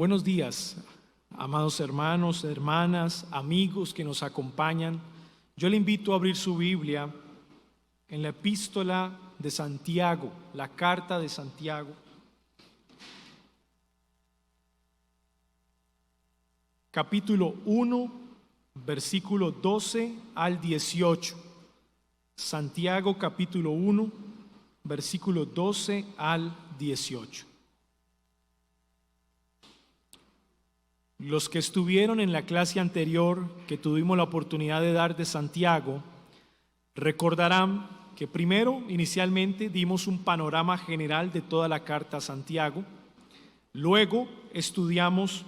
Buenos días, amados hermanos, hermanas, amigos que nos acompañan. Yo le invito a abrir su Biblia en la epístola de Santiago, la carta de Santiago. Capítulo 1, versículo 12 al 18. Santiago capítulo 1, versículo 12 al 18. Los que estuvieron en la clase anterior que tuvimos la oportunidad de dar de Santiago, recordarán que primero, inicialmente, dimos un panorama general de toda la carta a Santiago. Luego estudiamos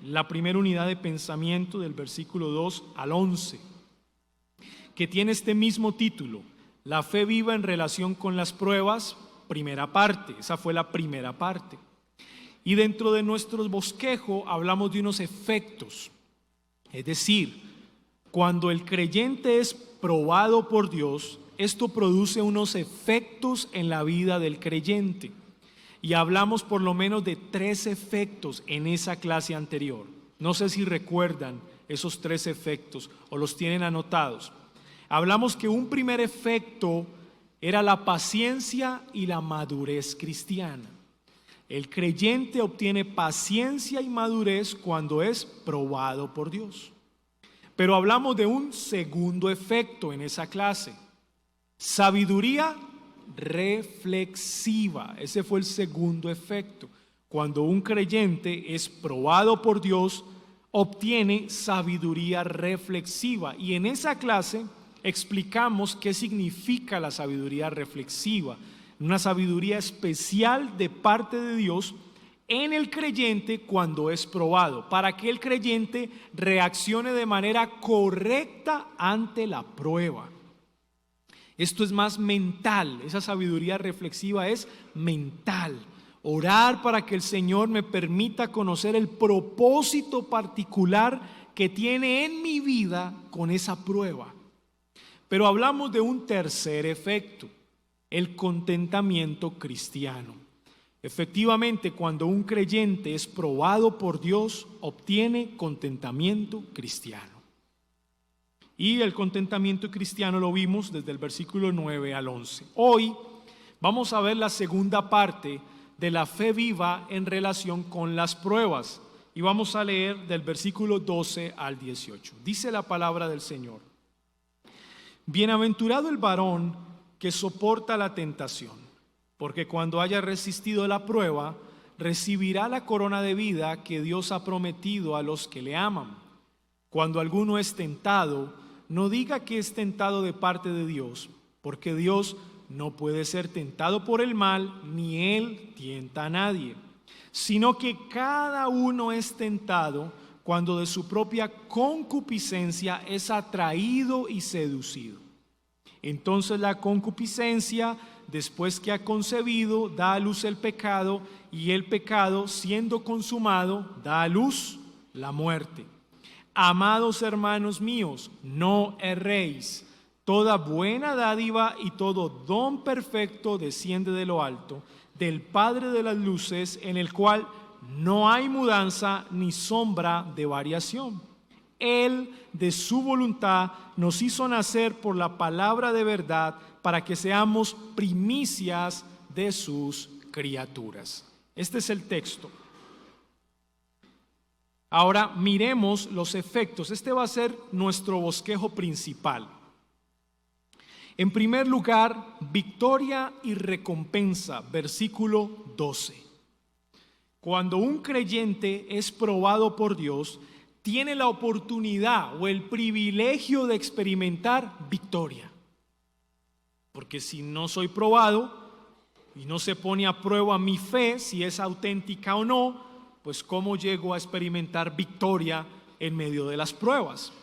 la primera unidad de pensamiento del versículo 2 al 11, que tiene este mismo título: La fe viva en relación con las pruebas, primera parte. Esa fue la primera parte. Y dentro de nuestro bosquejo hablamos de unos efectos. Es decir, cuando el creyente es probado por Dios, esto produce unos efectos en la vida del creyente. Y hablamos por lo menos de 3 efectos en esa clase anterior. No sé si recuerdan esos 3 efectos o los tienen anotados. Hablamos que un primer efecto era la paciencia y la madurez cristiana. El creyente obtiene paciencia y madurez cuando es probado por Dios. Pero hablamos de un segundo efecto en esa clase: sabiduría reflexiva. Ese fue el segundo efecto. Cuando un creyente es probado por Dios, obtiene sabiduría reflexiva. Y en esa clase explicamos qué significa la sabiduría reflexiva. Una sabiduría especial de parte de Dios en el creyente cuando es probado, para que el creyente reaccione de manera correcta ante la prueba. Esto es más mental, esa sabiduría reflexiva es mental. Orar para que el Señor me permita conocer el propósito particular que tiene en mi vida con esa prueba. Pero hablamos de un tercer efecto: el contentamiento cristiano. Efectivamente, cuando un creyente es probado por Dios, obtiene contentamiento cristiano. Y el contentamiento cristiano lo vimos desde el versículo 9 al 11. Hoy vamos a ver la segunda parte de la fe viva en relación con las pruebas. Y vamos a leer del versículo 12 al 18. Dice la palabra del Señor: Bienaventurado el varón que soporta la tentación, porque cuando haya resistido la prueba, recibirá la corona de vida que Dios ha prometido a los que le aman. Cuando alguno es tentado, no diga que es tentado de parte de Dios, porque Dios no puede ser tentado por el mal, ni Él tienta a nadie, sino que cada uno es tentado cuando de su propia concupiscencia es atraído y seducido. Entonces la concupiscencia, después que ha concebido, da a luz el pecado, y el pecado, siendo consumado, da a luz la muerte. Amados hermanos míos, no erréis. Toda buena dádiva y todo don perfecto desciende de lo alto, del Padre de las luces, en el cual no hay mudanza ni sombra de variación. Él, de su voluntad, nos hizo nacer por la palabra de verdad, para que seamos primicias de sus criaturas. Este es el texto. Ahora miremos los efectos. Este va a ser nuestro bosquejo principal. En primer lugar, victoria y recompensa, versículo 12. Cuando un creyente es probado por Dios, tiene la oportunidad o el privilegio de experimentar victoria. Porque si no soy probado y no se pone a prueba mi fe, si es auténtica o no, pues ¿cómo llego a experimentar victoria en medio de las pruebas?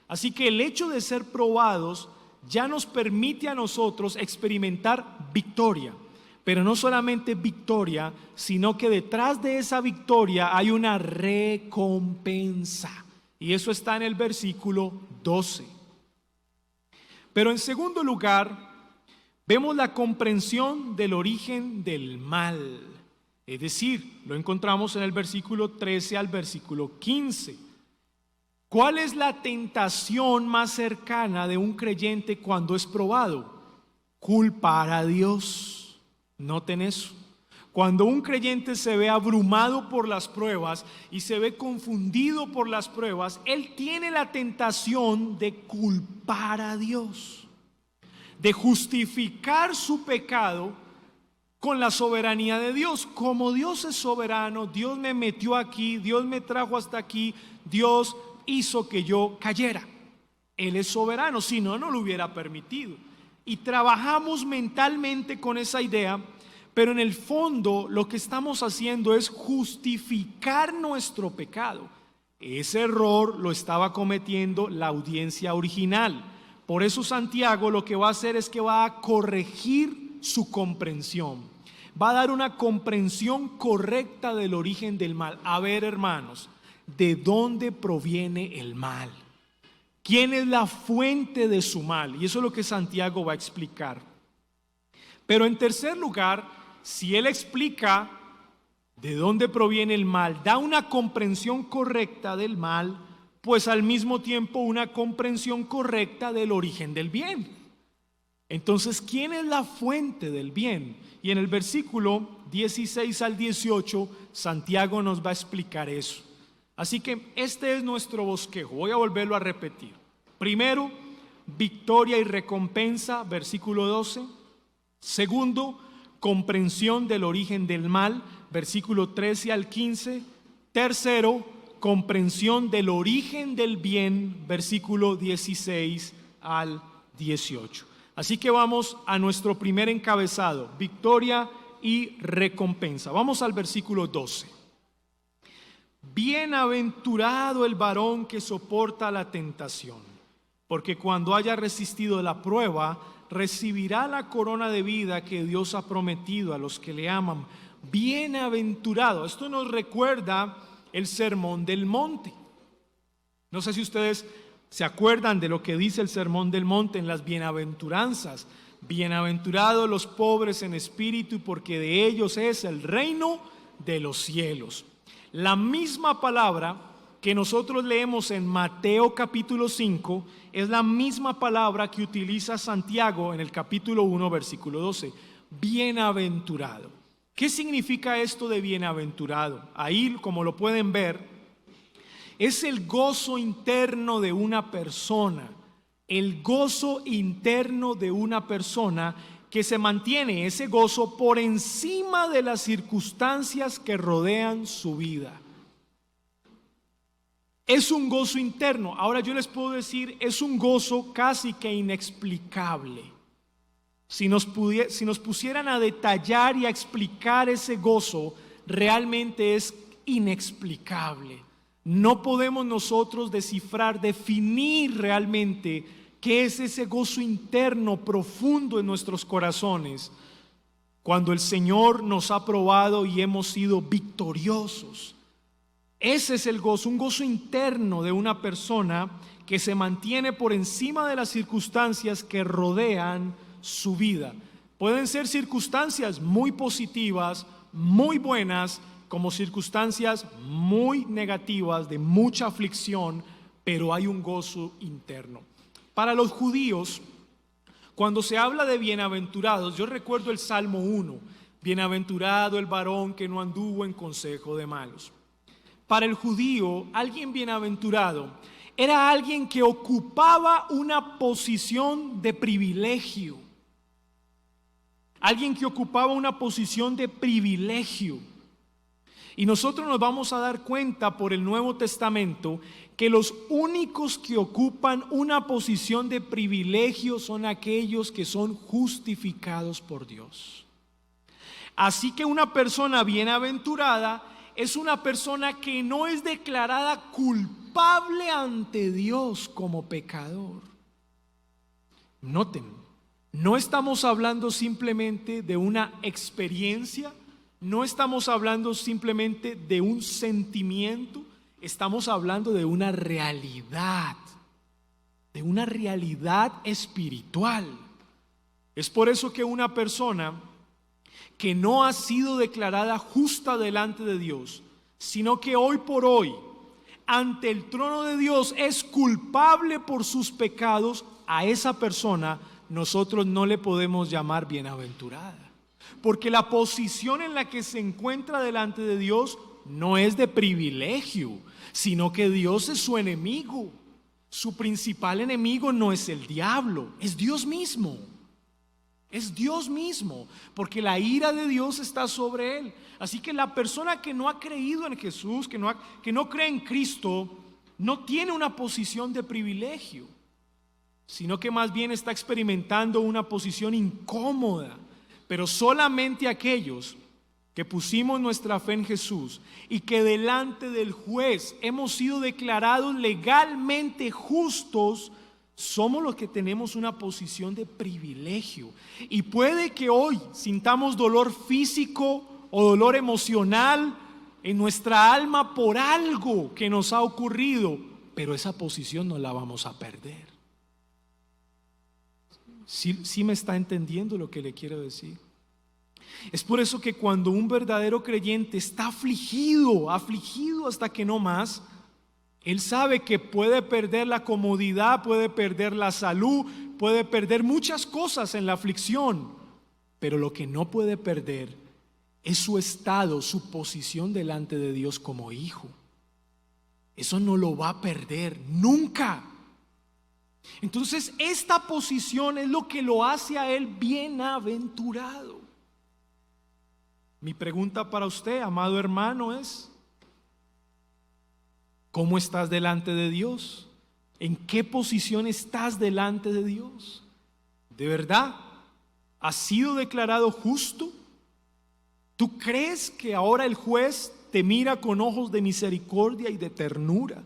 Así que el hecho de ser probados ya nos permite a nosotros experimentar victoria. Pero no solamente victoria, sino que detrás de esa victoria hay una recompensa. Y eso está en el versículo 12. Pero en segundo lugar, vemos la comprensión del origen del mal. Es decir, lo encontramos en el versículo 13 al versículo 15. ¿Cuál es la tentación más cercana de un creyente cuando es probado? Culpar a Dios. Noten eso. Cuando un creyente se ve abrumado por las pruebas y se ve confundido por las pruebas, él tiene la tentación de culpar a Dios, de justificar su pecado con la soberanía de Dios. Como Dios es soberano, Dios me metió aquí, Dios me trajo hasta aquí, Dios hizo que yo cayera. Él es soberano, si no, no lo hubiera permitido. Y trabajamos mentalmente con esa idea, pero en el fondo lo que estamos haciendo es justificar nuestro pecado. Ese error lo estaba cometiendo la audiencia original. Por eso Santiago lo que va a hacer es que va a corregir su comprensión. Va a dar una comprensión correcta del origen del mal. A ver, hermanos, ¿de dónde proviene el mal? ¿Quién es la fuente de su mal? Y eso es lo que Santiago va a explicar. Pero en tercer lugar, si él explica de dónde proviene el mal, da una comprensión correcta del mal, pues al mismo tiempo una comprensión correcta del origen del bien. Entonces, ¿quién es la fuente del bien? Y en el versículo 16 al 18, Santiago nos va a explicar eso. Así que este es nuestro bosquejo. Voy a volverlo a repetir. Primero, victoria y recompensa, versículo 12. Segundo, comprensión del origen del mal, versículo 13 al 15. Tercero, comprensión del origen del bien, versículo 16 al 18. Así que vamos a nuestro primer encabezado, victoria y recompensa. Vamos al versículo 12. Bienaventurado el varón que soporta la tentación, porque cuando haya resistido la prueba, recibirá la corona de vida que Dios ha prometido a los que le aman. Bienaventurado. Esto nos recuerda el Sermón del Monte. No sé si ustedes se acuerdan de lo que dice el Sermón del Monte en las bienaventuranzas. Bienaventurados los pobres en espíritu, porque de ellos es el reino de los cielos. La misma palabra que nosotros leemos en Mateo capítulo 5 es la misma palabra que utiliza Santiago en el capítulo 1 versículo 12. Bienaventurado. ¿Qué significa esto de bienaventurado? Ahí, como lo pueden ver, es el gozo interno de una persona. El gozo interno de una persona que se mantiene ese gozo por encima de las circunstancias que rodean su vida. Es un gozo interno. Ahora yo les puedo decir, es un gozo casi que inexplicable. Si nos pusieran a detallar y a explicar ese gozo, realmente es inexplicable. No podemos nosotros descifrar, definir realmente qué es ese gozo interno profundo en nuestros corazones cuando el Señor nos ha probado y hemos sido victoriosos. Ese es el gozo, un gozo interno de una persona que se mantiene por encima de las circunstancias que rodean su vida. Pueden ser circunstancias muy positivas, muy buenas, como circunstancias muy negativas, de mucha aflicción, pero hay un gozo interno. Para los judíos, cuando se habla de bienaventurados, yo recuerdo el Salmo 1, bienaventurado el varón que no anduvo en consejo de malos. Para el judío, alguien bienaventurado era alguien que ocupaba una posición de privilegio. Alguien que ocupaba una posición de privilegio. Y nosotros nos vamos a dar cuenta por el Nuevo Testamento que los únicos que ocupan una posición de privilegio son aquellos que son justificados por Dios. Así que una persona bienaventurada es una persona que no es declarada culpable ante Dios como pecador. Noten, no estamos hablando simplemente de una experiencia. No estamos hablando simplemente de un sentimiento, estamos hablando de una realidad espiritual. Es por eso que una persona que no ha sido declarada justa delante de Dios, sino que hoy por hoy, ante el trono de Dios, es culpable por sus pecados, a esa persona nosotros no le podemos llamar bienaventurada. Porque la posición en la que se encuentra delante de Dios no es de privilegio, sino que Dios es su enemigo. Su principal enemigo no es el diablo, es Dios mismo. Es Dios mismo, porque la ira de Dios está sobre él. Así que la persona que no ha creído en Jesús, que no cree en Cristo, no tiene una posición de privilegio, sino que más bien está experimentando una posición incómoda. Pero solamente aquellos que pusimos nuestra fe en Jesús y que delante del juez hemos sido declarados legalmente justos, somos los que tenemos una posición de privilegio. Y puede que hoy sintamos dolor físico o dolor emocional en nuestra alma por algo que nos ha ocurrido, pero esa posición no la vamos a perder. ¿Sí me está entendiendo lo que le quiero decir? Es por eso que cuando un verdadero creyente está afligido hasta que no más, él sabe que puede perder la comodidad, puede perder la salud, puede perder muchas cosas en la aflicción, pero lo que no puede perder es su estado, su posición delante de Dios como hijo. Eso no lo va a perder nunca. Entonces esta posición es lo que lo hace a él bienaventurado. Mi pregunta para usted, amado hermano, es: ¿cómo estás delante de Dios? ¿En qué posición estás delante de Dios? ¿De verdad has sido declarado justo? ¿Tú crees que ahora el juez te mira con ojos de misericordia y de ternura?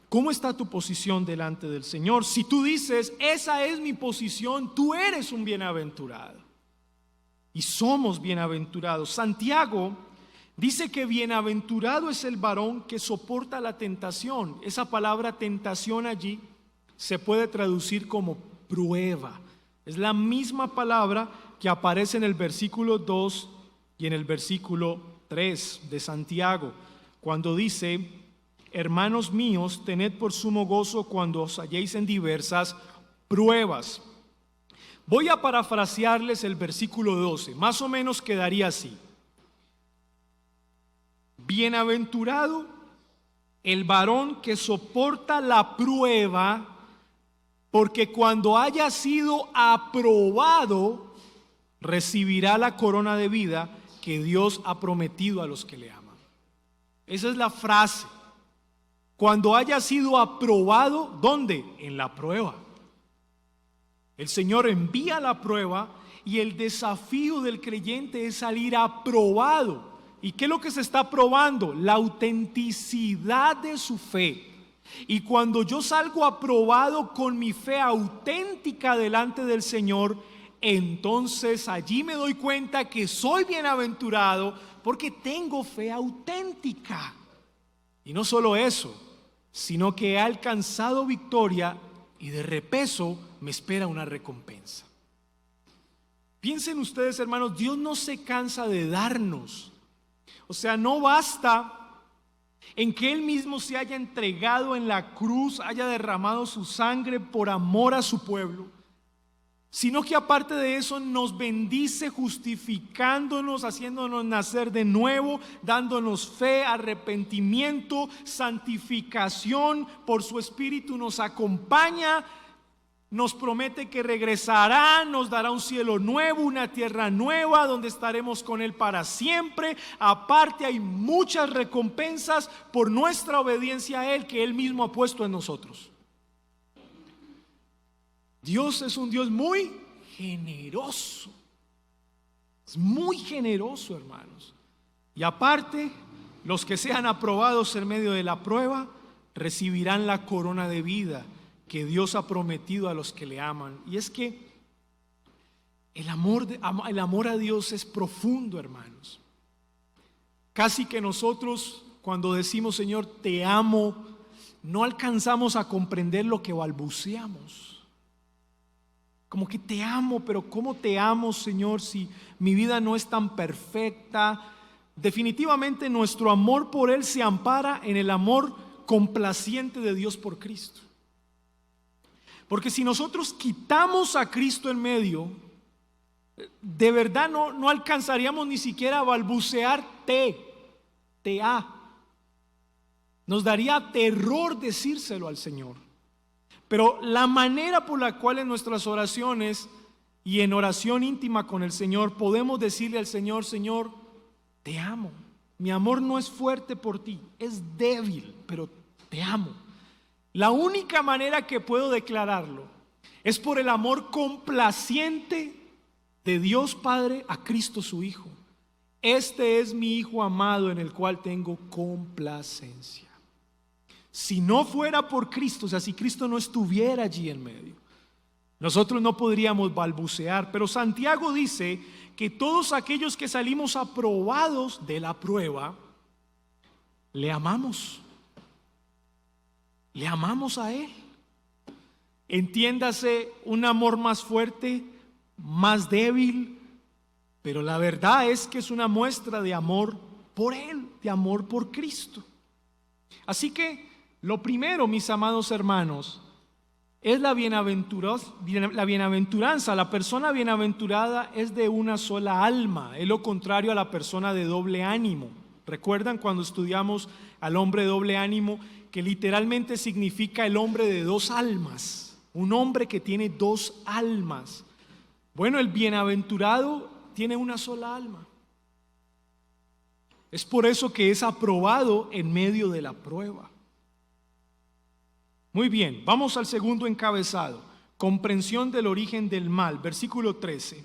¿Cómo está tu posición delante del Señor? Si tú dices, esa es mi posición, tú eres un bienaventurado. Y somos bienaventurados. Santiago dice que bienaventurado es el varón que soporta la tentación. Esa palabra tentación allí se puede traducir como prueba. Es la misma palabra que aparece en el versículo 2 y en el versículo 3 de Santiago, cuando dice: hermanos míos, tened por sumo gozo cuando os halléis en diversas pruebas. Voy a parafrasearles el versículo 12, más o menos quedaría así: bienaventurado el varón que soporta la prueba, porque cuando haya sido aprobado, recibirá la corona de vida que Dios ha prometido a los que le aman. Esa es la frase. Cuando haya sido aprobado, ¿dónde? En la prueba. El Señor envía la prueba y el desafío del creyente es salir aprobado. ¿Y qué es lo que se está probando? La autenticidad de su fe. Y cuando yo salgo aprobado con mi fe auténtica delante del Señor, entonces allí me doy cuenta que soy bienaventurado porque tengo fe auténtica. Y no solo eso, sino que he alcanzado victoria y de repeso me espera una recompensa. Piensen ustedes, hermanos, Dios no se cansa de darnos. O sea, no basta en que Él mismo se haya entregado en la cruz, haya derramado su sangre por amor a su pueblo, sino que aparte de eso nos bendice justificándonos, haciéndonos nacer de nuevo, dándonos fe, arrepentimiento, santificación. Por su Espíritu nos acompaña, nos promete que regresará, nos dará un cielo nuevo, una tierra nueva donde estaremos con Él para siempre. Aparte hay muchas recompensas por nuestra obediencia a Él que Él mismo ha puesto en nosotros. Dios es un Dios muy generoso. Es muy generoso, hermanos. Y aparte, los que sean aprobados en medio de la prueba recibirán la corona de vida que Dios ha prometido a los que le aman. Y es que el amor a Dios es profundo, hermanos. Casi que nosotros, cuando decimos Señor, te amo, no alcanzamos a comprender lo que balbuceamos. Como que te amo, pero ¿cómo te amo, Señor, si mi vida no es tan perfecta? Definitivamente nuestro amor por Él se ampara en el amor complaciente de Dios por Cristo. Porque si nosotros quitamos a Cristo en medio, de verdad no alcanzaríamos ni siquiera a balbucear te-a. Nos daría terror decírselo al Señor. Pero la manera por la cual en nuestras oraciones y en oración íntima con el Señor podemos decirle al Señor: Señor, te amo. Mi amor no es fuerte por ti, es débil, pero te amo. La única manera que puedo declararlo es por el amor complaciente de Dios Padre a Cristo su Hijo. Este es mi Hijo amado en el cual tengo complacencia. Si no fuera por Cristo, o sea, si Cristo no estuviera allí en medio, nosotros no podríamos balbucear. Pero Santiago dice que todos aquellos que salimos aprobados de la prueba, le amamos. Le amamos a Él. Entiéndase, un amor más fuerte, más débil, pero la verdad es que es una muestra de amor por Él, de amor por Cristo. Así que lo primero, mis amados hermanos, es la bienaventuranza. La persona bienaventurada es de una sola alma, es lo contrario a la persona de doble ánimo. ¿Recuerdan cuando estudiamos al hombre de doble ánimo? Que literalmente significa el hombre de dos almas, un hombre que tiene dos almas. Bueno, el bienaventurado tiene una sola alma. Es por eso que es aprobado en medio de la prueba. Muy bien, vamos al segundo encabezado: comprensión del origen del mal. Versículo 13.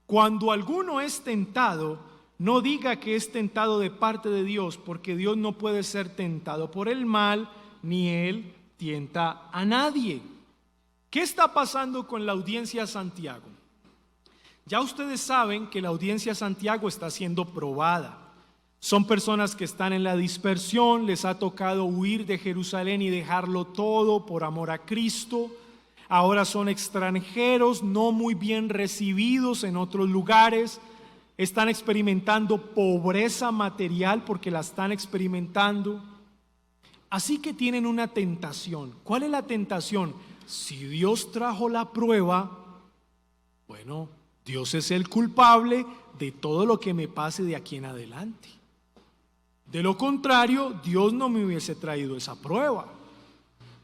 Cuando alguno es tentado, no diga que es tentado de parte de Dios, porque Dios no puede ser tentado por el mal, ni Él tienta a nadie. ¿Qué está pasando con la audiencia Santiago? Ya ustedes saben que la audiencia Santiago está siendo probada. Son personas que están en la dispersión, les ha tocado huir de Jerusalén y dejarlo todo por amor a Cristo. Ahora son extranjeros, no muy bien recibidos en otros lugares. Están experimentando pobreza material porque la están experimentando. Así que tienen una tentación. ¿Cuál es la tentación? Si Dios trajo la prueba, bueno, Dios es el culpable de todo lo que me pase de aquí en adelante. De lo contrario, Dios no me hubiese traído esa prueba.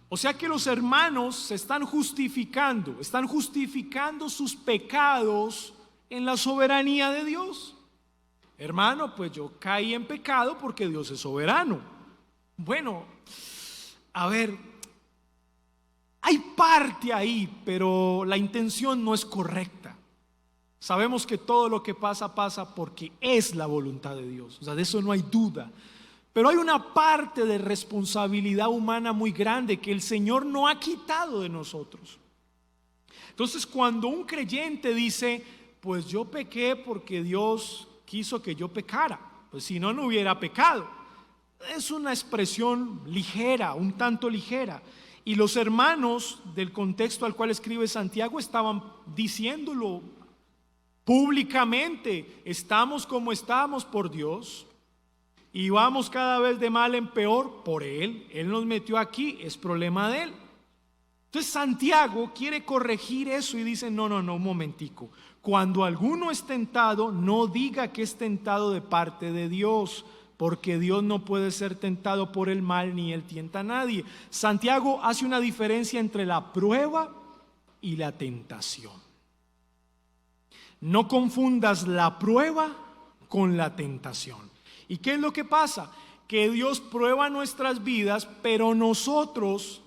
O sea que los hermanos se están justificando sus pecados en la soberanía de Dios. Hermano, pues yo caí en pecado porque Dios es soberano. Bueno, a ver, hay parte ahí, pero la intención no es correcta. Sabemos que todo lo que pasa, pasa porque es la voluntad de Dios. O sea, de eso no hay duda. Pero hay una parte de responsabilidad humana muy grande que el Señor no ha quitado de nosotros. Entonces, cuando un creyente dice: pues yo pequé porque Dios quiso que yo pecara, pues si no, no hubiera pecado, es una expresión ligera, un tanto ligera. Y los hermanos del contexto al cual escribe Santiago estaban diciéndolo públicamente: estamos como estamos por Dios y vamos cada vez de mal en peor por Él. Él nos metió aquí, es problema de Él. Entonces Santiago quiere corregir eso y dice: no, un momentico. Cuando alguno es tentado, no diga que es tentado de parte de Dios, porque Dios no puede ser tentado por el mal, ni Él tienta a nadie. Santiago hace una diferencia entre la prueba y la tentación. No confundas la prueba con la tentación. ¿Y qué es lo que pasa? Que Dios prueba nuestras vidas, pero nosotros,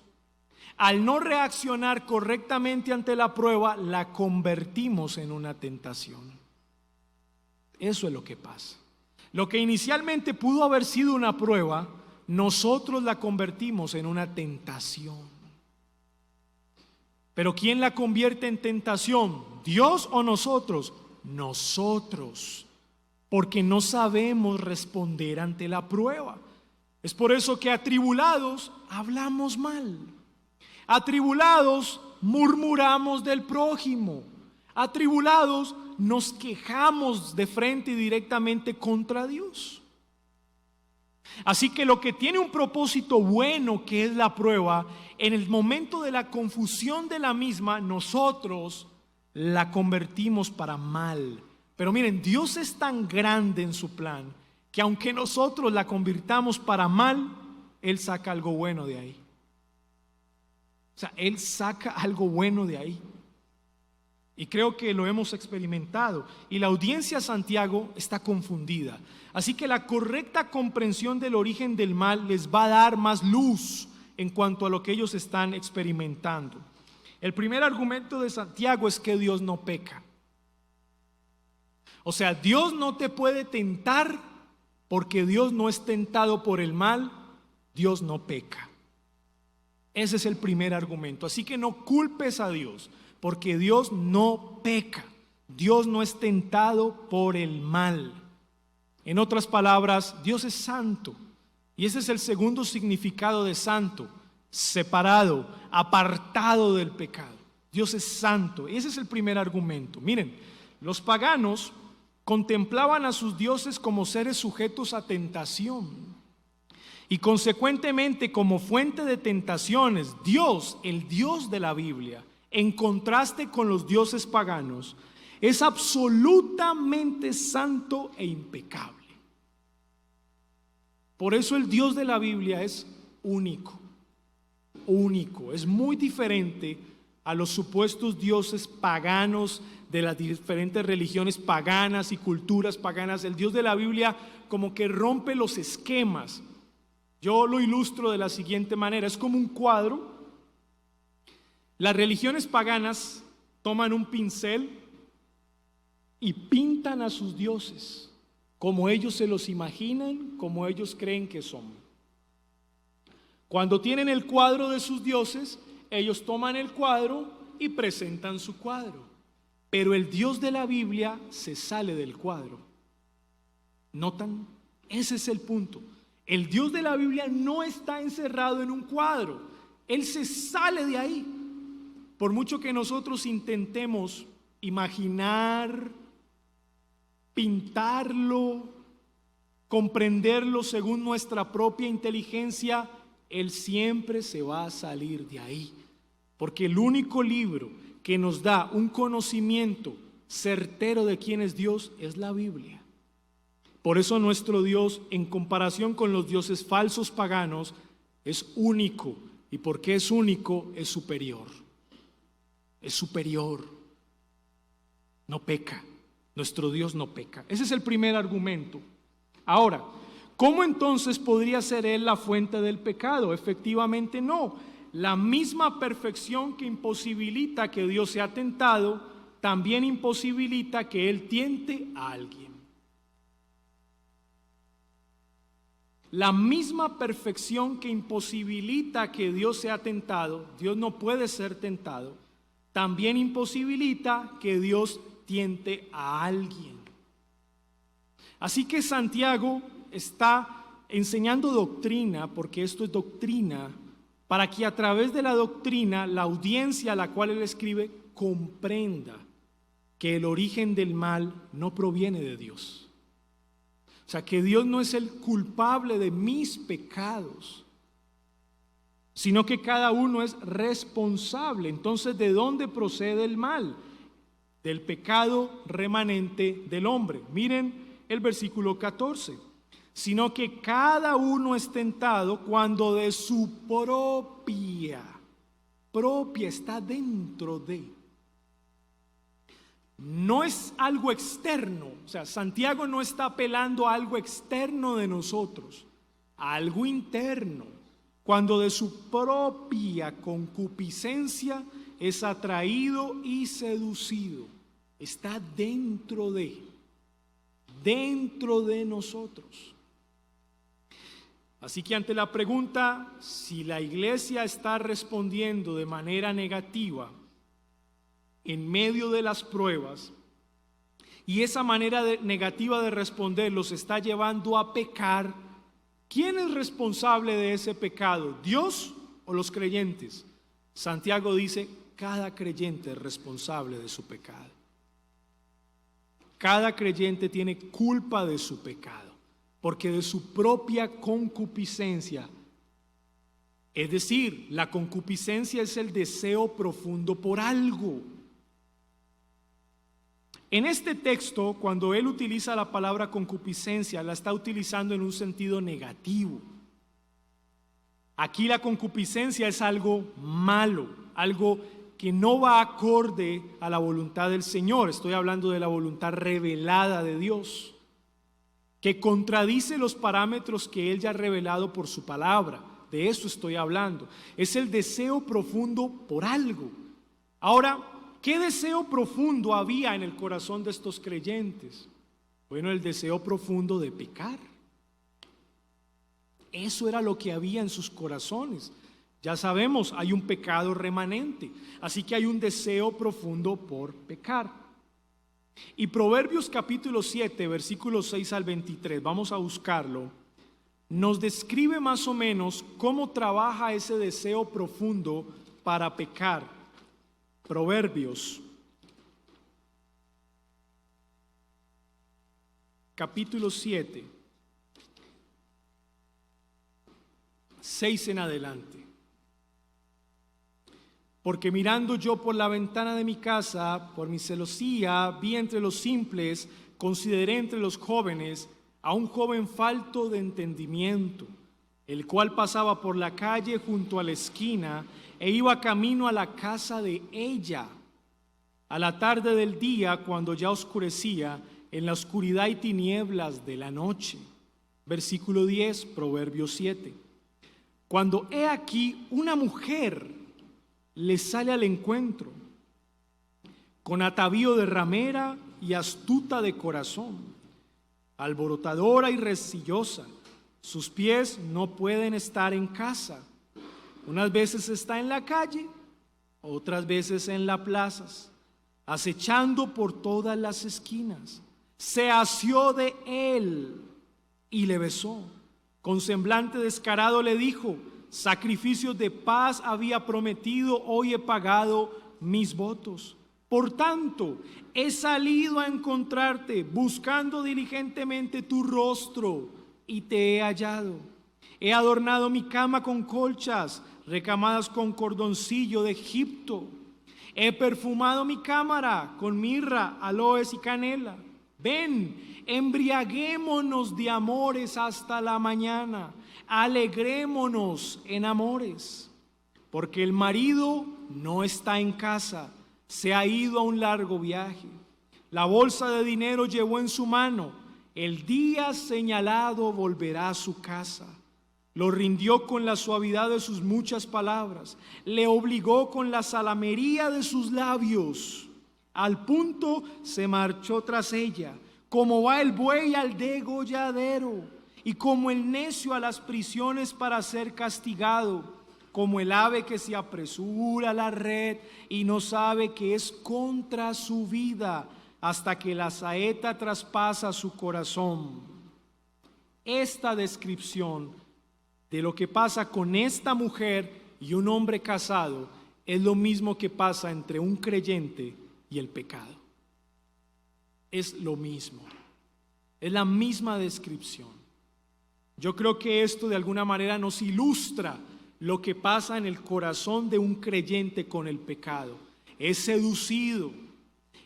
al no reaccionar correctamente ante la prueba, la convertimos en una tentación. Eso es lo que pasa. Lo que inicialmente pudo haber sido una prueba, nosotros la convertimos en una tentación. Pero ¿quién la convierte en tentación? ¿Dios o nosotros? Nosotros, porque no sabemos responder ante la prueba. Es por eso que atribulados hablamos mal, atribulados murmuramos del prójimo. Atribulados, nos quejamos de frente y directamente contra Dios. Así que lo que tiene un propósito bueno, que es la prueba, en el momento de la confusión de la misma, nosotros la convertimos para mal. Pero miren, Dios es tan grande en su plan que aunque nosotros la convirtamos para mal, Él saca algo bueno de ahí. O sea, Él saca algo bueno de ahí. Y creo que lo hemos experimentado. Y la audiencia de Santiago está confundida. Así que la correcta comprensión del origen del mal les va a dar más luz en cuanto a lo que ellos están experimentando. El primer argumento de Santiago es que Dios no peca. O sea, Dios no te puede tentar porque Dios no es tentado por el mal. Dios no peca. Ese es el primer argumento. Así que no culpes a Dios, porque Dios no peca. Dios no es tentado por el mal. En otras palabras, Dios es santo. Y ese es el segundo significado de santo: separado, apartado del pecado. Dios es santo. Ese es el primer argumento. Miren, los paganos contemplaban a sus dioses como seres sujetos a tentación. Y consecuentemente, como fuente de tentaciones, Dios, el Dios de la Biblia, en contraste con los dioses paganos, es absolutamente santo e impecable. Por eso el Dios de la Biblia es único, es muy diferente a los supuestos dioses paganos de las diferentes religiones paganas y culturas paganas. El Dios de la Biblia como que rompe los esquemas. Yo lo ilustro de la siguiente manera: es como un cuadro. Las religiones paganas toman un pincel y pintan a sus dioses como ellos se los imaginan, como ellos creen que son. Cuando tienen el cuadro de sus dioses, ellos toman el cuadro y presentan su cuadro. Pero el Dios de la Biblia se sale del cuadro. ¿Notan? Ese es el punto. El Dios de la Biblia no está encerrado en un cuadro. Él se sale de ahí. Por mucho que nosotros intentemos imaginar, pintarlo, comprenderlo según nuestra propia inteligencia, Él siempre se va a salir de ahí. Porque el único libro que nos da un conocimiento certero de quién es Dios es la Biblia. Por eso nuestro Dios, en comparación con los dioses falsos paganos, es único. Y porque es único, es superior. Es superior. No peca. Nuestro Dios no peca. Ese es el primer argumento. Ahora, ¿cómo entonces podría ser Él la fuente del pecado? Efectivamente no. La misma perfección que imposibilita que Dios sea tentado, también imposibilita que Él tiente a alguien. La misma perfección que imposibilita que Dios sea tentado, Dios no puede ser tentado, también imposibilita que Dios tiente a alguien. Así que Santiago está enseñando doctrina, porque esto es doctrina, para que a través de la doctrina la audiencia a la cual él escribe comprenda que el origen del mal no proviene de Dios. O sea, que Dios no es el culpable de mis pecados, sino que cada uno es responsable. Entonces, ¿de dónde procede el mal? Del pecado remanente del hombre. Miren el versículo 14. Sino que cada uno es tentado cuando de su propia está dentro de. No es algo externo. O sea, Santiago no está apelando a algo externo de nosotros, a algo interno. Cuando de su propia concupiscencia es atraído y seducido. Está dentro de nosotros. Así que ante la pregunta si la iglesia está respondiendo de manera negativa en medio de las pruebas, y esa manera negativa de responder los está llevando a pecar, ¿quién es responsable de ese pecado? ¿Dios o los creyentes? Santiago dice cada creyente es responsable de su pecado. Cada creyente tiene culpa de su pecado, porque de su propia concupiscencia, es decir, la concupiscencia es el deseo profundo por algo. En este texto, cuando él utiliza la palabra concupiscencia, la está utilizando en un sentido negativo. Aquí la concupiscencia es algo malo, algo que no va acorde a la voluntad del Señor. Estoy hablando de la voluntad revelada de Dios, que contradice los parámetros que Él ya ha revelado por su palabra. De eso estoy hablando. Es el deseo profundo por algo. Ahora, ¿qué deseo profundo había en el corazón de estos creyentes? Bueno, el deseo profundo de pecar. Eso era lo que había en sus corazones. Ya sabemos, hay un pecado remanente, así que hay un deseo profundo por pecar. Y Proverbios capítulo 7, versículos 6 al 23, vamos a buscarlo, nos describe más o menos cómo trabaja ese deseo profundo para pecar. Proverbios capítulo 7, 6 en adelante. Porque mirando yo por la ventana de mi casa, por mi celosía, vi entre los simples, consideré entre los jóvenes a un joven falto de entendimiento, el cual pasaba por la calle junto a la esquina e iba camino a la casa de ella. A la tarde del día, cuando ya oscurecía, en la oscuridad y tinieblas de la noche. Versículo 10, Proverbios 7. Cuando he aquí una mujer le sale al encuentro, con atavío de ramera y astuta de corazón, alborotadora y resillosa, sus pies no pueden estar en casa. Unas veces está en la calle, otras veces en las plazas, acechando por todas las esquinas. Se asió de él y le besó. Con semblante descarado le dijo: sacrificios de paz había prometido, hoy he pagado mis votos. Por tanto, he salido a encontrarte, buscando diligentemente tu rostro, y te he hallado. He adornado mi cama con colchas, recamadas con cordoncillo de Egipto. He perfumado mi cámara con mirra, aloes y canela. Ven, embriaguémonos de amores hasta la mañana, alegrémonos en amores, porque el marido no está en casa, se ha ido a un largo viaje. La bolsa de dinero llevó en su mano, el día señalado volverá a su casa. Lo rindió con la suavidad de sus muchas palabras, le obligó con la salamería de sus labios. Al punto se marchó tras ella, como va el buey al degolladero, y como el necio a las prisiones para ser castigado, como el ave que se apresura a la red y no sabe que es contra su vida, hasta que la saeta traspasa su corazón. Esta descripción de lo que pasa con esta mujer y un hombre casado es lo mismo que pasa entre un creyente y el pecado. Es lo mismo, es la misma descripción. Yo creo que esto de alguna manera nos ilustra lo que pasa en el corazón de un creyente con el pecado. Es seducido,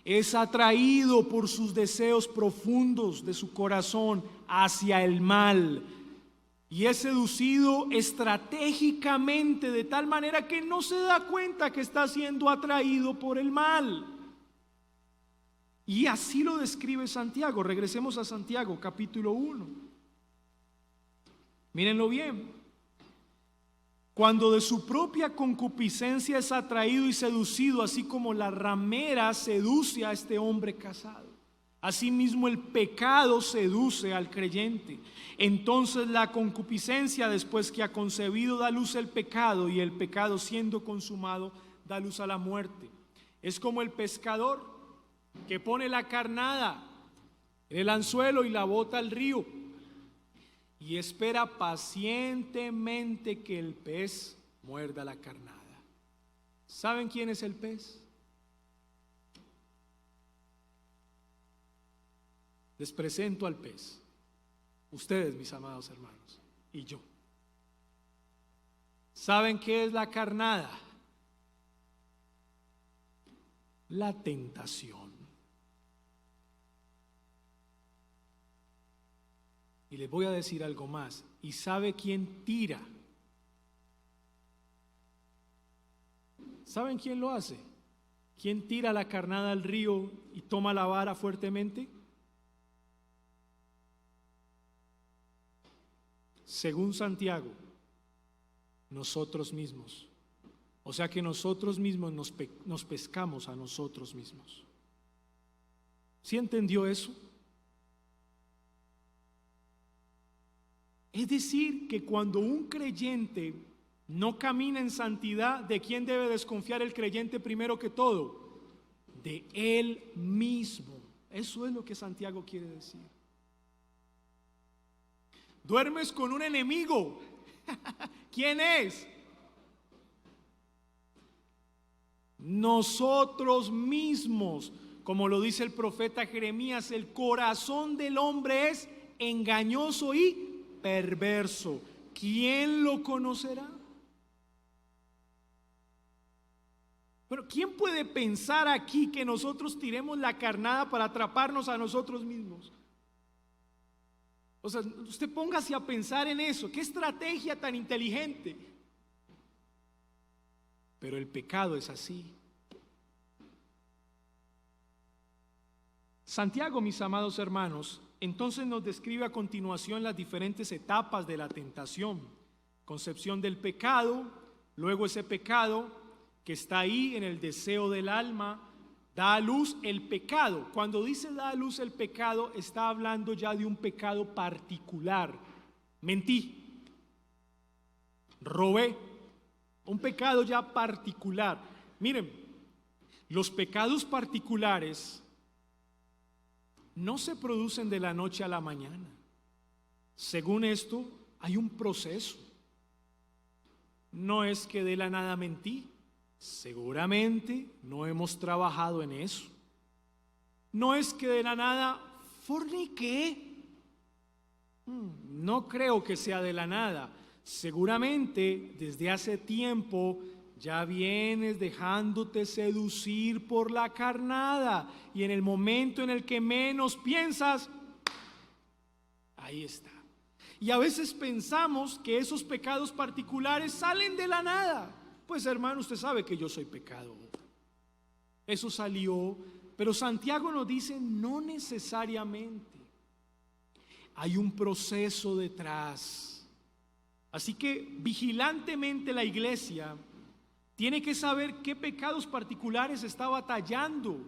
es atraído por sus deseos profundos de su corazón hacia el mal, y es seducido estratégicamente de tal manera que no se da cuenta que está siendo atraído por el mal. Y así lo describe Santiago. Regresemos a Santiago capítulo 1. Mírenlo bien. Cuando de su propia concupiscencia es atraído y seducido, así como la ramera seduce a este hombre casado, asimismo el pecado seduce al creyente. Entonces la concupiscencia, después que ha concebido, da luz al pecado, y el pecado, siendo consumado, da luz a la muerte. Es como el pescador que pone la carnada en el anzuelo y la bota al río, y espera pacientemente que el pez muerda la carnada. ¿Saben quién es el pez? Les presento al pez. Ustedes, mis amados hermanos, y yo. ¿Saben qué es la carnada? La tentación. Y les voy a decir algo más. ¿Y sabe quién tira? ¿Saben quién lo hace? ¿Quién tira la carnada al río y toma la vara fuertemente? Según Santiago, nosotros mismos. O sea que nosotros mismos nos pescamos a nosotros mismos. ¿Sí entendió eso? Es decir, que cuando un creyente no camina en santidad, ¿de quién debe desconfiar el creyente primero que todo? De él mismo. Eso es lo que Santiago quiere decir. Duermes con un enemigo. ¿Quién es? Nosotros mismos. Como lo dice el profeta Jeremías, el corazón del hombre es engañoso y perverso. ¿Quién lo conocerá? Pero ¿quién puede pensar aquí que nosotros tiremos la carnada para atraparnos a nosotros mismos? O sea, usted póngase a pensar en eso. ¿Qué estrategia tan inteligente? Pero el pecado es así. Santiago, mis amados hermanos, entonces nos describe a continuación las diferentes etapas de la tentación. Concepción del pecado, luego ese pecado que está ahí en el deseo del alma, da a luz el pecado. Cuando dice da a luz el pecado, está hablando ya de un pecado particular. Mentí, robé, un pecado ya particular. Miren, los pecados particulares no se producen de la noche a la mañana. Según esto, hay un proceso. No es que de la nada mentí. Seguramente no hemos trabajado en eso. No es que de la nada forniqué. No creo que sea de la nada. Seguramente desde hace tiempo ya vienes dejándote seducir por la carnada, y en el momento en el que menos piensas, ahí está. Y a veces pensamos que esos pecados particulares salen de la nada. Pues hermano, usted sabe que yo soy pecador. Eso salió, pero Santiago nos dice no necesariamente. Hay un proceso detrás. Así que vigilantemente la iglesia tiene que saber qué pecados particulares está batallando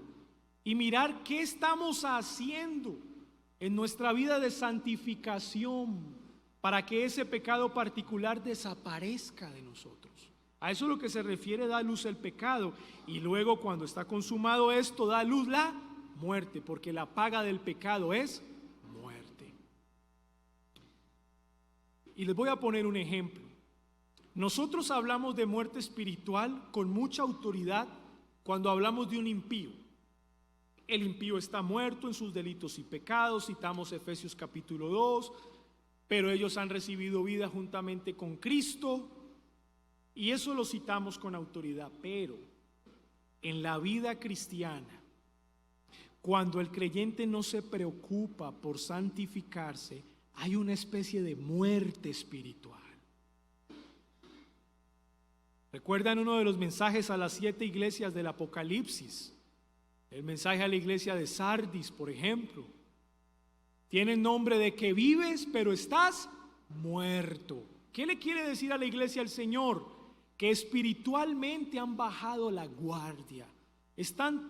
y mirar qué estamos haciendo en nuestra vida de santificación para que ese pecado particular desaparezca de nosotros. A eso es lo que se refiere da luz el pecado. Y luego cuando está consumado esto, da luz la muerte, porque la paga del pecado es muerte. Y les voy a poner un ejemplo. Nosotros hablamos de muerte espiritual con mucha autoridad cuando hablamos de un impío. El impío está muerto en sus delitos y pecados, citamos Efesios capítulo 2, pero ellos han recibido vida juntamente con Cristo, y eso lo citamos con autoridad. Pero en la vida cristiana, cuando el creyente no se preocupa por santificarse, hay una especie de muerte espiritual. ¿Recuerdan uno de los mensajes a las 7 iglesias del Apocalipsis? El mensaje a la iglesia de Sardis, por ejemplo. Tiene el nombre de que vives, pero estás muerto. ¿Qué le quiere decir a la iglesia el Señor? Que espiritualmente han bajado la guardia. Están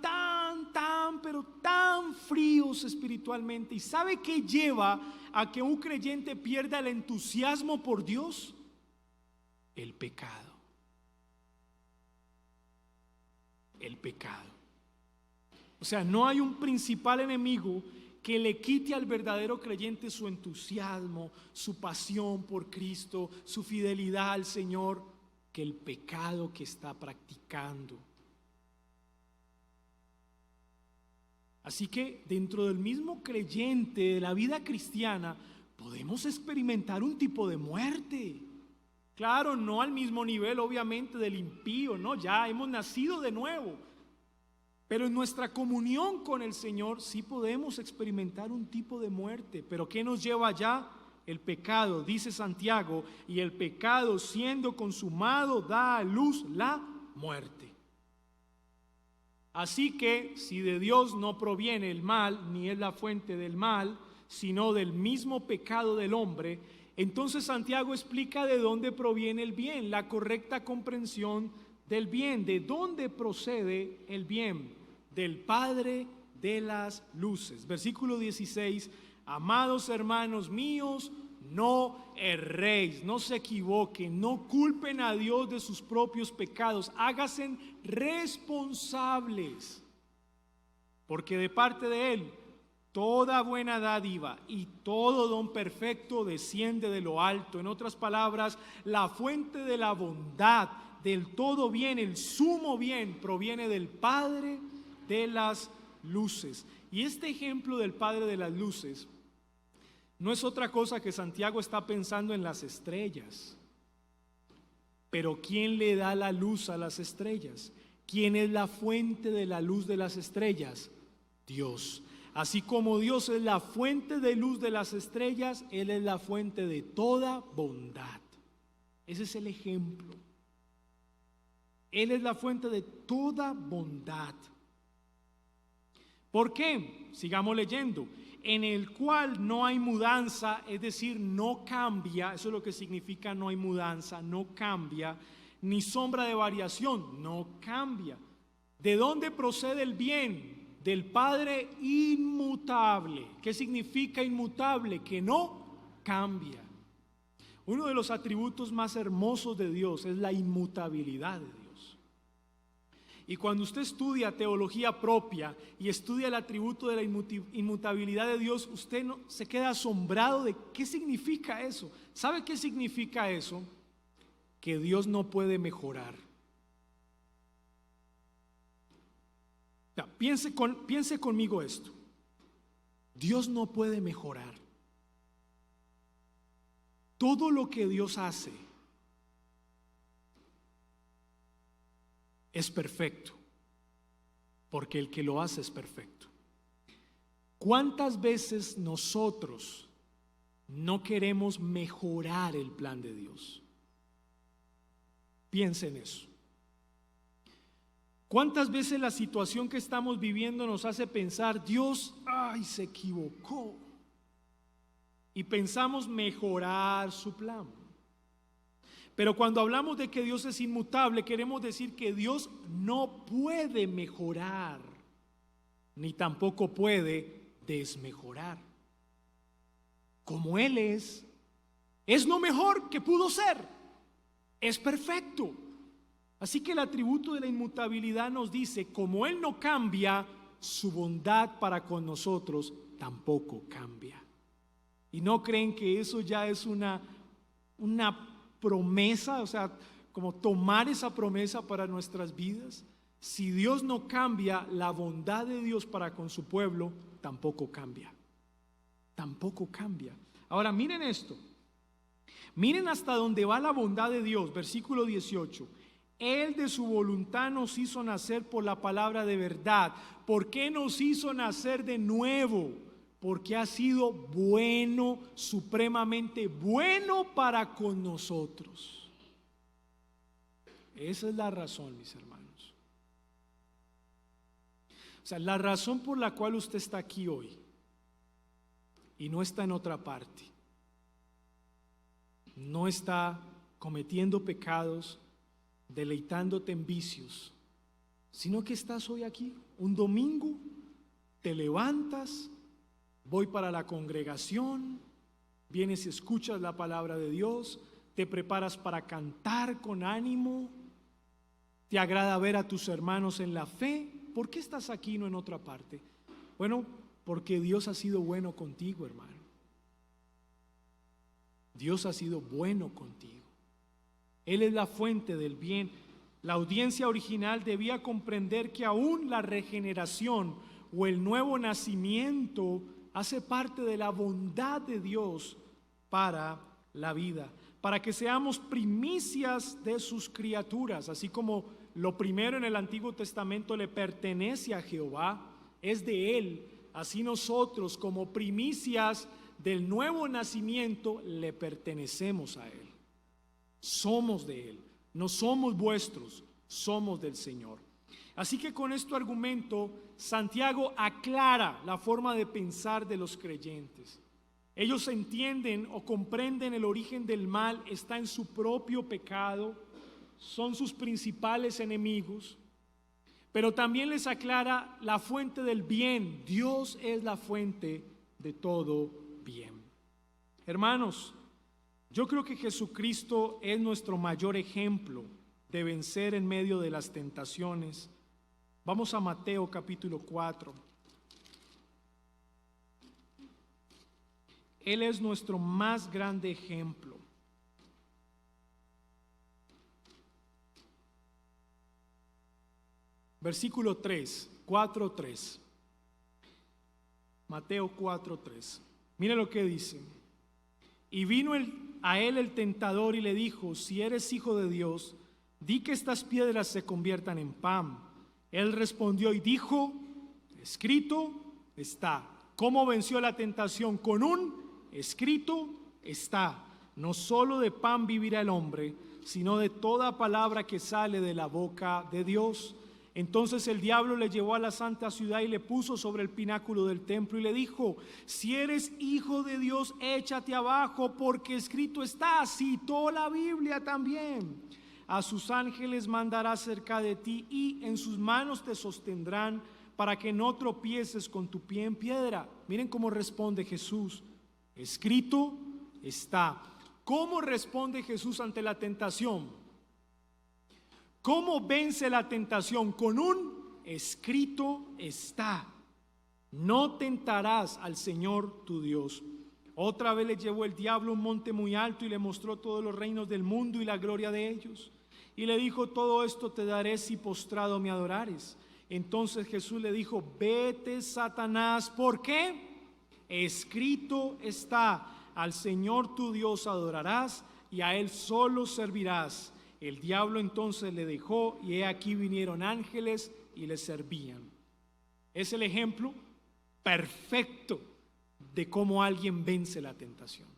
pero tan fríos espiritualmente. ¿Y sabe qué lleva a que un creyente pierda el entusiasmo por Dios? El pecado. El pecado. O sea, no hay un principal enemigo que le quite al verdadero creyente su entusiasmo, su pasión por Cristo, su fidelidad al Señor, que el pecado que está practicando. Así que dentro del mismo creyente de la vida cristiana podemos experimentar un tipo de muerte. Claro, no al mismo nivel obviamente del impío, no, ya hemos nacido de nuevo. Pero en nuestra comunión con el Señor sí podemos experimentar un tipo de muerte. ¿Pero qué nos lleva allá? El pecado, dice Santiago, y el pecado siendo consumado da a luz la muerte. Así que si de Dios no proviene el mal, ni es la fuente del mal, sino del mismo pecado del hombre, entonces Santiago explica de dónde proviene el bien, la correcta comprensión del bien. ¿De dónde procede el bien? Del Padre de las luces. Versículo 16, amados hermanos míos, no erréis, no se equivoquen, no culpen a Dios de sus propios pecados, háganse responsables, porque de parte de Él toda buena dádiva y todo don perfecto desciende de lo alto. En otras palabras, la fuente de la bondad, del todo bien, el sumo bien, proviene del Padre de las luces. Y este ejemplo del Padre de las luces no es otra cosa que Santiago está pensando en las estrellas. Pero ¿quién le da la luz a las estrellas? ¿Quién es la fuente de la luz de las estrellas? Dios. Así como Dios es la fuente de luz de las estrellas, Él es la fuente de toda bondad. Ese es el ejemplo. Él es la fuente de toda bondad. ¿Por qué? Sigamos leyendo. En el cual no hay mudanza, es decir, no cambia, eso es lo que significa no hay mudanza, no cambia, ni sombra de variación, no cambia. ¿De dónde procede el bien? Del Padre inmutable. ¿Qué significa inmutable? Que no cambia. Uno de los atributos más hermosos de Dios es la inmutabilidad de Dios. Y cuando usted estudia teología propia y estudia el atributo de la inmutabilidad de Dios, usted no, se queda asombrado de qué significa eso. ¿Sabe qué significa eso? Que Dios no puede mejorar. Ya, piense conmigo esto. Dios no puede mejorar. Todo lo que Dios hace es perfecto, porque el que lo hace es perfecto. ¿Cuántas veces nosotros no queremos mejorar el plan de Dios? Piensa en eso. ¿Cuántas veces la situación que estamos viviendo nos hace pensar, Dios, ay, se equivocó? Y pensamos mejorar su plan. Pero cuando hablamos de que Dios es inmutable, queremos decir que Dios no puede mejorar, ni tampoco puede desmejorar. Como Él es lo mejor que pudo ser, es perfecto. Así que el atributo de la inmutabilidad nos dice, como Él no cambia, su bondad para con nosotros tampoco cambia. ¿Y no creen que eso ya es una promesa, o sea, como tomar esa promesa para nuestras vidas? Si Dios no cambia, la bondad de Dios para con su pueblo tampoco cambia. Tampoco cambia. Ahora miren esto. Miren hasta dónde va la bondad de Dios. Versículo 18. Él de su voluntad nos hizo nacer por la palabra de verdad. ¿Por qué nos hizo nacer de nuevo? Porque ha sido bueno, supremamente bueno para con nosotros. Esa es la razón, mis hermanos. O sea, la razón por la cual usted está aquí hoy y no está en otra parte, no está cometiendo pecados, deleitándote en vicios, sino que estás hoy aquí, un domingo, te levantas, voy para la congregación, vienes y escuchas la palabra de Dios, te preparas para cantar con ánimo, te agrada ver a tus hermanos en la fe. ¿Por qué estás aquí y no en otra parte? Bueno, porque Dios ha sido bueno contigo, hermano. Dios ha sido bueno contigo. Él es la fuente del bien. La audiencia original debía comprender que aún la regeneración o el nuevo nacimiento hace parte de la bondad de Dios para la vida, para que seamos primicias de sus criaturas, así como lo primero en el Antiguo Testamento le pertenece a Jehová, es de Él, así nosotros como primicias del nuevo nacimiento le pertenecemos a Él. Somos de Él, no somos vuestros, somos del Señor. Así que con este argumento, Santiago aclara la forma de pensar de los creyentes. Ellos entienden o comprenden el origen del mal está en su propio pecado, son sus principales enemigos, pero también les aclara la fuente del bien. Dios es la fuente de todo bien. Hermanos, yo creo que Jesucristo es nuestro mayor ejemplo de vencer en medio de las tentaciones. Vamos a Mateo capítulo 4. Él es nuestro más grande ejemplo. Versículo 3, 4:3. Mateo 4:3. Mira lo que dice. Y vino a él el tentador y le dijo: si eres hijo de Dios, di que estas piedras se conviertan en pan. Él respondió y dijo: escrito está. ¿Cómo venció la tentación? Con un escrito está. No solo de pan vivirá el hombre, sino de toda palabra que sale de la boca de Dios. Entonces el diablo le llevó a la santa ciudad y le puso sobre el pináculo del templo y le dijo: si eres hijo de Dios, échate abajo, porque escrito está. Citó la Biblia también. A sus ángeles mandará cerca de ti y en sus manos te sostendrán para que no tropieces con tu pie en piedra. Miren cómo responde Jesús: escrito está. ¿Cómo responde Jesús ante la tentación? ¿Cómo vence la tentación? Con un escrito está. No tentarás al Señor tu Dios. Otra vez le llevó el diablo a un monte muy alto y le mostró todos los reinos del mundo y la gloria de ellos. Y le dijo: todo esto te daré si postrado me adorares. Entonces Jesús le dijo: vete, Satanás. ¿Por qué? Escrito está: al Señor tu Dios adorarás y a Él solo servirás. El diablo entonces le dejó y he aquí vinieron ángeles y le servían. Es el ejemplo perfecto de cómo alguien vence la tentación.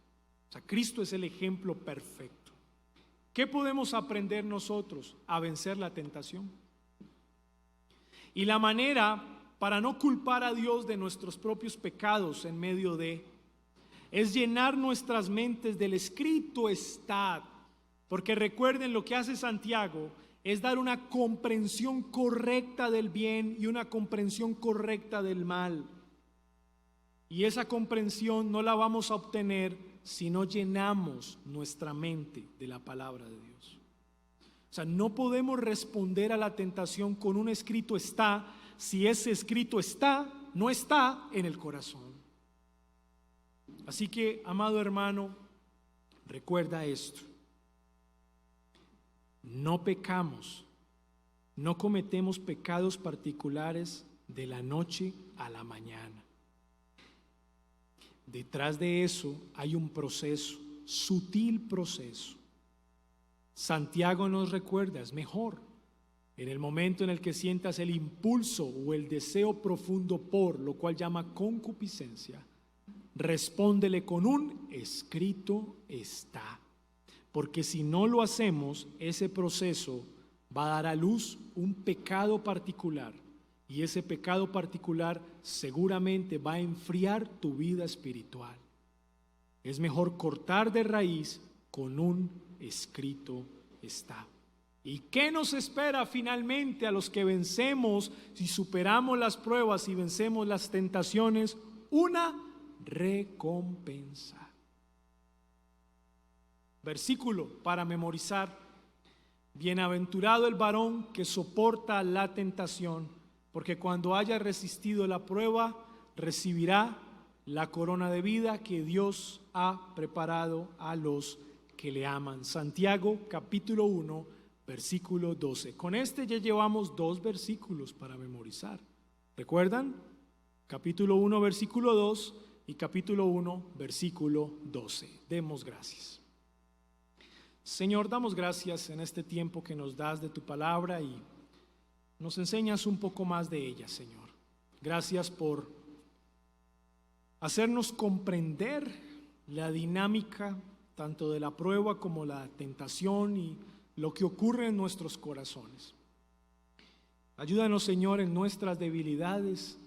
O sea, Cristo es el ejemplo perfecto. ¿Qué podemos aprender nosotros a vencer la tentación? Y la manera para no culpar a Dios de nuestros propios pecados en medio de es llenar nuestras mentes del escrito está. Porque recuerden, lo que hace Santiago es dar una comprensión correcta del bien y una comprensión correcta del mal. Y esa comprensión no la vamos a obtener si no llenamos nuestra mente de la palabra de Dios. O sea, no podemos responder a la tentación con un escrito está si ese escrito está, no está en el corazón. Así que, amado hermano, recuerda esto. No pecamos, no cometemos pecados particulares de la noche a la mañana. Detrás de eso hay un proceso, sutil proceso. Santiago nos recuerda, es mejor en el momento en el que sientas el impulso o el deseo profundo por, lo cual llama concupiscencia, respóndele con un escrito está. Porque si no lo hacemos, ese proceso va a dar a luz un pecado particular. Y ese pecado particular seguramente va a enfriar tu vida espiritual. Es mejor cortar de raíz con un escrito está. ¿Y qué nos espera finalmente a los que vencemos, si superamos las pruebas y vencemos las tentaciones? Una recompensa. Versículo para memorizar: bienaventurado el varón que soporta la tentación, porque cuando haya resistido la prueba, recibirá la corona de vida que Dios ha preparado a los que le aman. Santiago capítulo 1, versículo 12. Con este ya llevamos 2 versículos para memorizar. ¿Recuerdan? Capítulo 1, versículo 2 y capítulo 1, versículo 12. Demos gracias. Señor, damos gracias en este tiempo que nos das de tu palabra y nos enseñas un poco más de ella, Señor. Gracias por hacernos comprender la dinámica tanto de la prueba como la tentación y lo que ocurre en nuestros corazones. Ayúdanos, Señor, en nuestras debilidades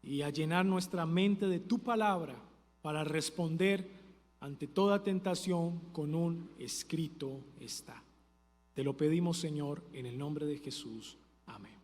y a llenar nuestra mente de tu palabra para responder ante toda tentación con un escrito está. Te lo pedimos, Señor, en el nombre de Jesús. Amén.